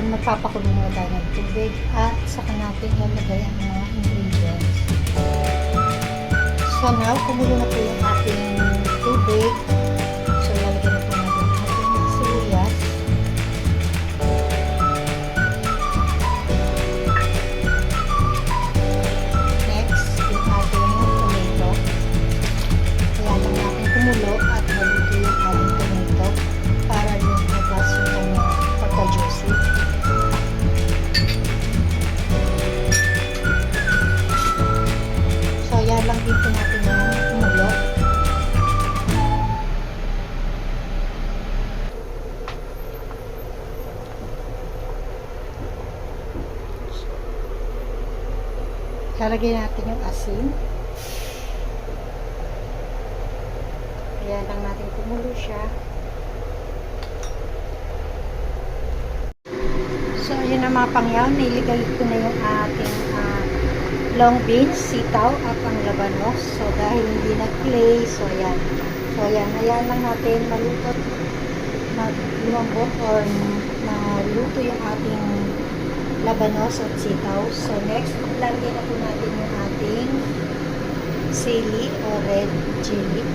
ayan, magpapakulo na tayo ng tubig at saka natin lalagay ang mga ingredients. So now, kumulo na po yung ating tubig. So lalagyan na po natin ang ating sibuyas. Next, yung ating tomato. Kaya lang natin kumulo at maluto yung ating tomato para lumabas yung kanyang pagka-juicy. So, yan lang din po natin yung kumulo. Lalagyan natin yung asin. Kaya lang natin kumulo siya. So, ayun na mga pangyaw. Nailigay ko na yung ating long beans, sitaw, at ang labanos. So, dahil hindi nag-play, so ayan. So, ayan. Ayan lang natin malutot, lumambot or maluto yung ating labanos at sitaw. So, next, lalagyan na po natin yung ating sili o red chili.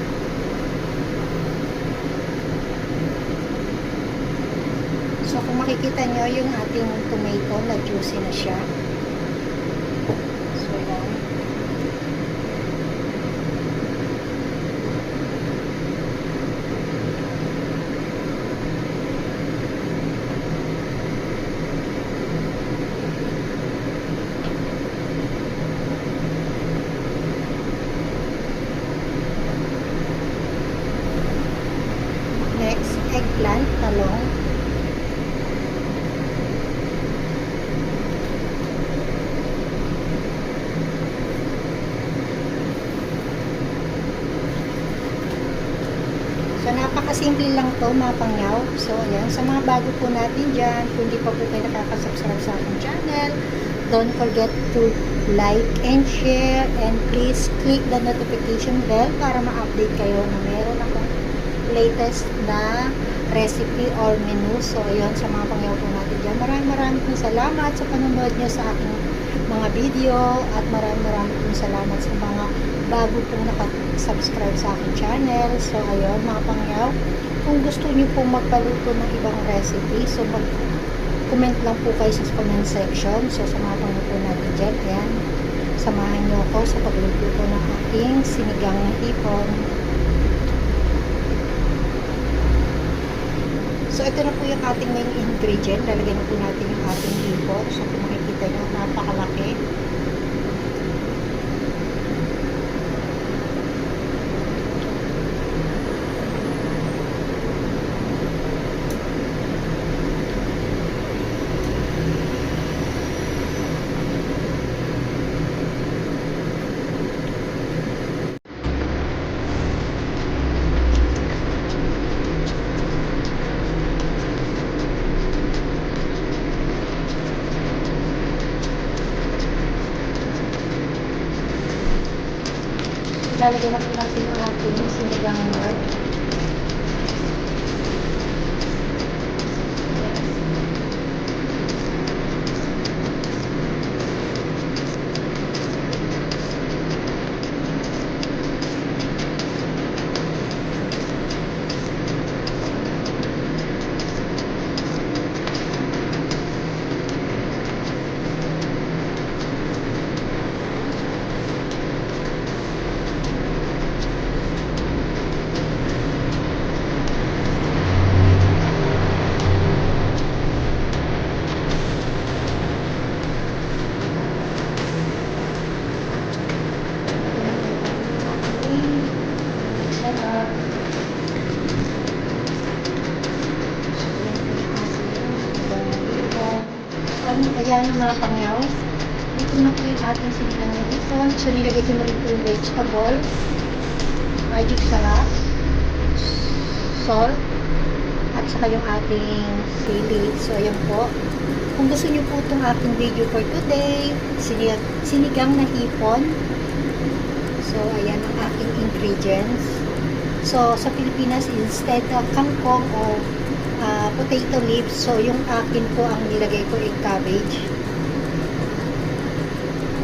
So, kung makikita nyo yung ating tomato na juicy na siya. So, yan. Next, eggplant, talong. So, napakasimple lang to mga pangyaw. So, ayan. Sa mga bago po natin dyan, kung hindi pa po kayo nakakasubscribe sa aking channel, don't forget to like and share and please click the notification bell para ma-update kayo na meron akong latest na recipe or menu. So, ayun, sa mga pangyaw po natin dyan. Maraming pong salamat sa panonood nyo sa aking mga video at maraming pong salamat sa mga bago pong nakasubscribe sa aking channel. So, ayun, mga pangyaw, kung gusto nyo pong magpaluto ng ibang recipe, so mag-comment lang po kayo sa comment section. So, sa mga pangyaw po natin dyan, ayan, samahan nyo ako sa pagluto po ng aking sinigang na hipon. So, ito na po yung ating main ingredient. Lalagyan na po natin yung ating hipon. So, kung makikita nyo, napakalaki. Lalagyan na po natin yung ating sinigang pork. Ayan ang mga pangyaw. Ito na po yung ating sinigang na hipon. So, nilagay ko na rin po yung vegetable, magic sarap, salt, at saka yung ating sili. So, ayan po. Kung gusto niyo po itong aking video for today, sinigang na hipon. So, ayan ang aking ingredients. So, sa Pilipinas, instead of kangkong o potato leaves. So, yung akin po, ang nilagay ko ay cabbage.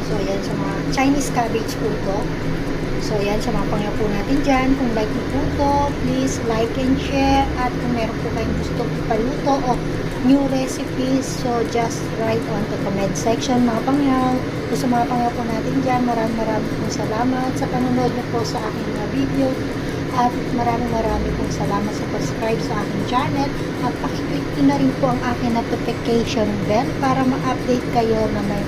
So, yan sa mga Chinese cabbage po to. So, yan sa mga pangyaw po natin dyan. Kung like niyo po to, please like and share. At kung meron po kayong gusto paluto o new recipes, so just write on the comment section mga pangyaw. So, sa mga pangyaw po natin dyan, maraming pong salamat sa panonood niyo po sa aking mga video. At maraming pong salamat sa subscribe sa aking channel. At pakiclick nyo na rin po ang aking notification bell para ma-update kayo na may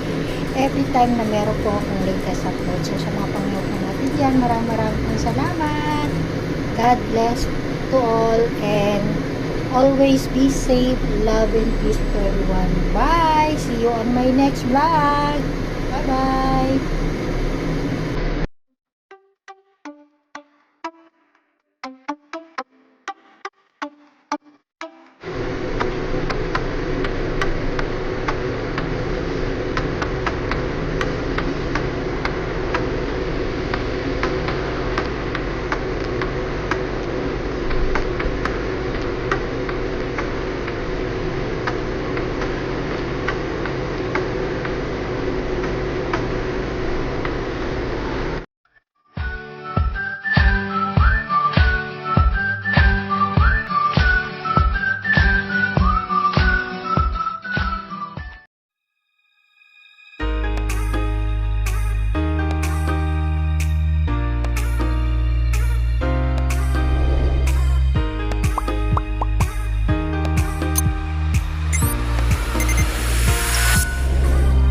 every time na meron po akong latest upload. So, sa mga pangyaw po natin dyan, maraming pong salamat. God bless to all and always be safe, love and peace to everyone. Bye! See you on my next vlog. Bye-bye!